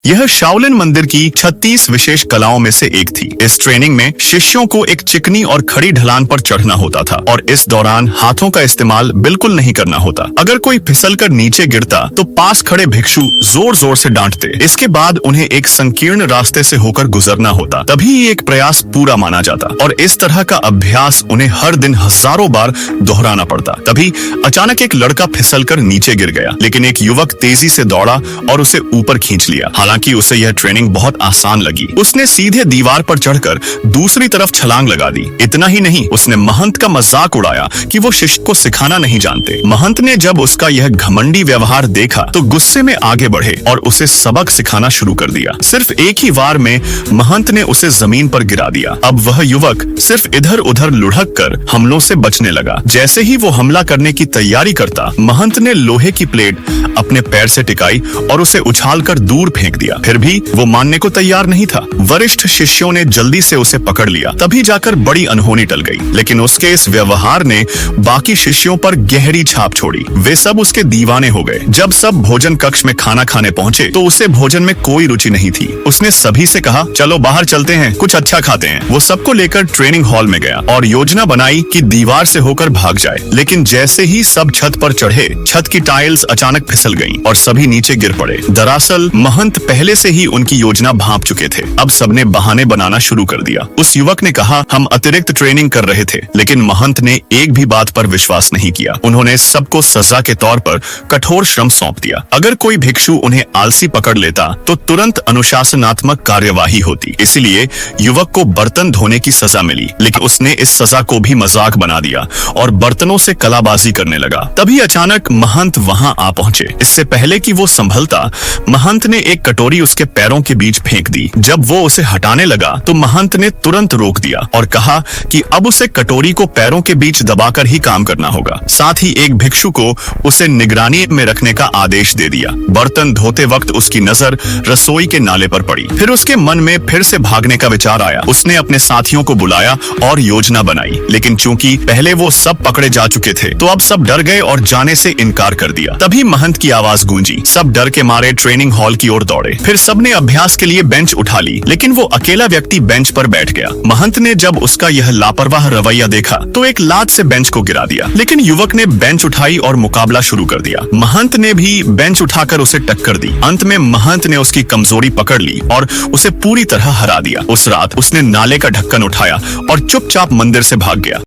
यह शाओलिन मंदिर की 36 विशेष कलाओं में से एक थी। इस ट्रेनिंग में शिष्यों को एक चिकनी और खड़ी ढलान पर चढ़ना होता था और इस दौरान हाथों का इस्तेमाल बिल्कुल नहीं करना होता। अगर कोई फिसलकर नीचे गिरता तो पास खड़े भिक्षु जोर जोर से डांटते। इसके बाद उन्हें एक संकीर्ण रास्ते से होकर गुजरना होता, तभी एक प्रयास पूरा माना जाता और इस तरह का अभ्यास उन्हें हर दिन हजारों बार दोहराना पड़ता। तभी अचानक एक लड़का फिसलकर नीचे गिर गया, लेकिन एक युवक तेजी से दौड़ा और उसे ऊपर खींच लिया। हालांकि उसे यह ट्रेनिंग बहुत आसान लगी। उसने सीधे दीवार पर चढ़कर दूसरी तरफ छलांग लगा दी। इतना ही नहीं, उसने महंत का मजाक उड़ाया कि वो शिष्य को सिखाना नहीं जानते। महंत ने जब उसका यह घमंडी व्यवहार देखा तो गुस्से में आगे बढ़े और उसे सबक सिखाना शुरू कर दिया। सिर्फ एक ही वार में महंत ने उसे जमीन पर गिरा दिया। अब वह युवक सिर्फ इधर उधर लुढ़क कर हमलों से बचने लगा। जैसे ही वो हमला करने की तैयारी करता, महंत ने लोहे की प्लेट अपने पैर से टिकाई और उसे उछालकर दूर फेंक दिया। फिर भी वो मानने को तैयार नहीं था। वरिष्ठ शिष्यों ने जल्दी से उसे पकड़ लिया, तभी जाकर बड़ी अनहोनी टल गई। लेकिन उसके इस व्यवहार ने बाकी शिष्यों पर गहरी छाप छोड़ी। वे सब उसके दीवाने हो गए। जब सब भोजन कक्ष में खाना खाने पहुंचे तो उसे भोजन में कोई रुचि नहीं थी। उसने सभी से कहा, चलो बाहर चलते हैं, कुछ अच्छा खाते हैं। वो सबको लेकर ट्रेनिंग हॉल में गया और योजना बनाई कि दीवार से होकर भाग जाए। लेकिन जैसे ही सब छत पर चढ़े, छत की टाइल्स अचानक फिसल गईं और सभी नीचे गिर पड़े। दरअसल महंत पहले से ही उनकी योजना भांप चुके थे। अब सबने बहाने बनाना शुरू कर दिया। उस युवक ने कहा, हम अतिरिक्त ट्रेनिंग कर रहे थे, लेकिन महंत ने एक भी बात पर विश्वास नहीं किया। उन्होंने सबको सजा के तौर पर कठोर श्रम सौंप दिया। अगर कोई भिक्षु उन्हें आलसी पकड़ लेता तो तुरंत अनुशासनात्मक कार्यवाही होती। इसलिए युवक को बर्तन धोने की सजा मिली, लेकिन उसने इस सजा को भी मजाक बना दिया और बर्तनों से कलाबाजी करने लगा। तभी अचानक महंत वहां आ पहुंचे। इससे पहले कि वो संभलता, महंत ने एक कटोरी उसके पैरों के बीच फेंक दी। जब वो उसे हटाने लगा तो महंत ने तुरंत रोक दिया और कहा कि अब उसे कटोरी को पैरों के बीच दबाकर ही काम करना होगा। साथ ही एक भिक्षु को उसे निगरानी में रखने का आदेश दे दिया। बर्तन धोते वक्त उसकी नजर रसोई के नाले पर पड़ी। फिर उसके मन में फिर से भागने का विचार आया। उसने अपने साथियों को बुलाया और योजना बनाई, लेकिन चूंकि पहले वो सब पकड़े जा चुके थे तो अब सब डर गए और जाने से इनकार कर दिया। तभी महंत की आवाज गूंजी। सब डर के मारे ट्रेनिंग हॉल की ओर दौड़े। फिर सबने अभ्यास के लिए बेंच उठा ली, लेकिन वो अकेला व्यक्ति बेंच पर बैठ गया। महंत ने जब उसका यह लापरवाह रवैया देखा तो एक लात से बेंच को गिरा दिया, लेकिन युवक ने बेंच उठाई और मुकाबला शुरू कर दिया। महंत ने भी बेंच उठाकर उसे टक्कर दी। अंत में महंत ने उसकी कमजोरी पकड़ ली और उसे पूरी तरह हरा दिया। उस रात उसने नाले का ढक्कन उठाया और चुपचाप मंदिर से भाग गया।